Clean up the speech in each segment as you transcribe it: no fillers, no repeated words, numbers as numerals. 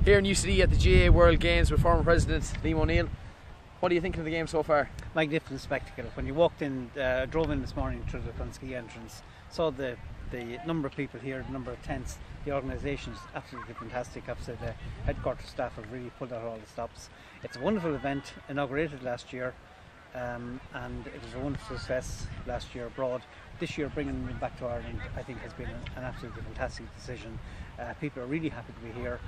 Here in UCD at the GAA World Games with former President Liam O'Neill. What are you thinking of the game so far? Magnificent spectacle. When you walked in, drove in this morning through the Punski entrance, saw the number of people here, the number of tents, the organisation is absolutely fantastic. I have to say the headquarters staff have really pulled out all the stops. It's a wonderful event, inaugurated last year, and it was a wonderful success last year abroad. This year bringing them back to Ireland I think has been an absolutely fantastic decision. People are really happy to be here.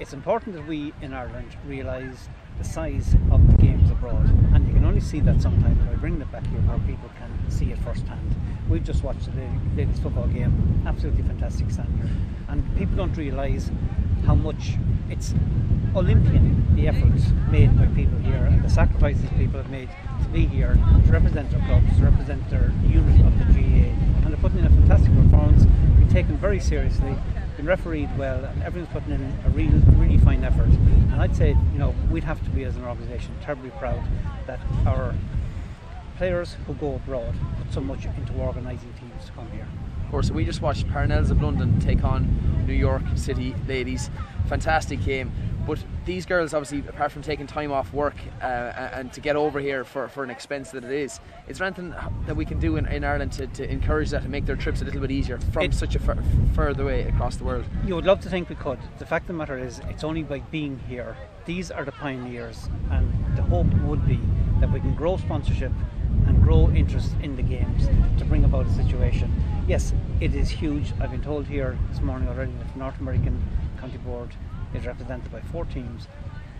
It's important that we in Ireland realise the size of the games abroad, and you can only see that sometimes by bringing it back here where people can see it firsthand. We've just watched the ladies football game, absolutely fantastic stand here, and people don't realise how much it's Olympian, the efforts made by people here and the sacrifices people have made to be here, to represent their clubs, to represent their unit of the GAA, and they're putting in a fantastic performance, been taken very seriously, been refereed well, and everyone's putting in a really fine effort. And I'd say, we'd have to be as an organisation terribly proud that our players who go abroad put so much into organising teams to come here. Of course, we just watched Parnells of London take on New York City ladies. Fantastic game. But these girls, obviously, apart from taking time off work and to get over here for an expense that it is there anything that we can do in Ireland to encourage that and make their trips a little bit easier from such a further way across the world? You would love to think we could. The fact of the matter is, it's only by being here. These are the pioneers, and the hope would be that we can grow sponsorship and grow interest in the games to bring about a situation. Yes, it is huge. I've been told here this morning already that the North American County Board is represented by 4 teams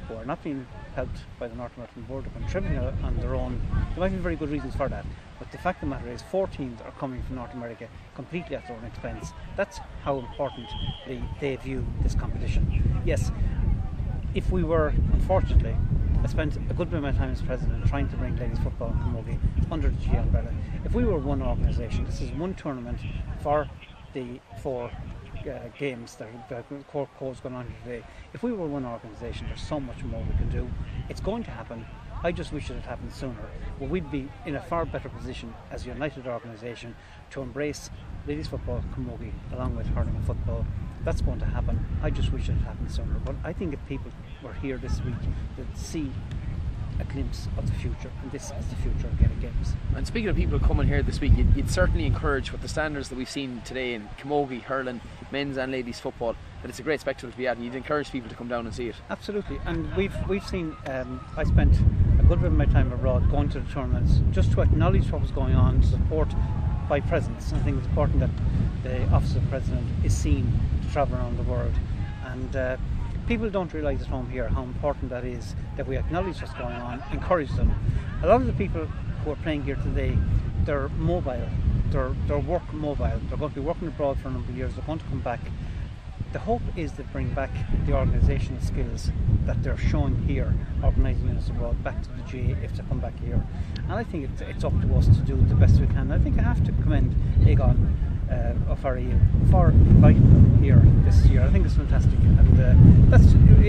who are not being helped by the North American Board to contribute on their own. There might be very good reasons for that, but the fact of the matter is 4 teams are coming from North America completely at their own expense. That's how important they view this competition. Yes, if we were, unfortunately, I spent a good bit of my time as president trying to bring ladies football in Camoige under the GAA umbrella. If we were one organisation, this is one tournament for the 4 games that course going on here today. If we were one organisation, there's so much more we can do. It's going to happen. I just wish it had happened sooner. Well, we'd be in a far better position as a united organisation to embrace ladies football, Camoige, along with hurling and football. That's going to happen. I just wish it had happened sooner. But I think if people were here this week, they'd see a glimpse of the future, and this is the future of Gaelic games. And speaking of people coming here this week, you'd certainly encourage, with the standards that we've seen today in Camogie, hurling, men's and ladies football, that it's a great spectacle to be at, and you'd encourage people to come down and see it. Absolutely, and we've seen, I spent a good bit of my time abroad going to the tournaments just to acknowledge what was going on, support by presence. I think it's important that the Office of President is seen to travel around the world, and people don't realise at home here how important that is, that we acknowledge what's going on, encourage them. A lot of the people who are playing here today, they're mobile, they're work mobile, they're going to be working abroad for a number of years, they're going to come back. The hope is to bring back the organisational skills that they're showing here, organising units abroad, back to the GAA if they come back here. And I think it's up to us to do the best we can. I think I have to commend Egon O'Farrell for inviting them here this year. I think it's fantastic, and that's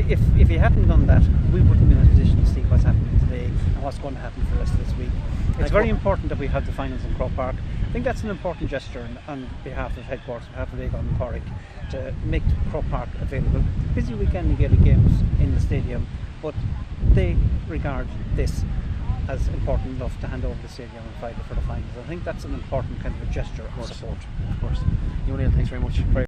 if he hadn't done that, we wouldn't be in a position to see what's happening today and what's going to happen for the rest of this week. It's very important that we have the finals in Croke Park. I think that's an important gesture on behalf of headquarters, on behalf of Egon and Corrick, to make Croke Park available. Busy weekend in Gaelic games in the stadium, but they regard this as important enough to hand over the stadium on Friday for the finals. I think that's an important kind of a gesture of support. Of course. O'Neill, thanks very much.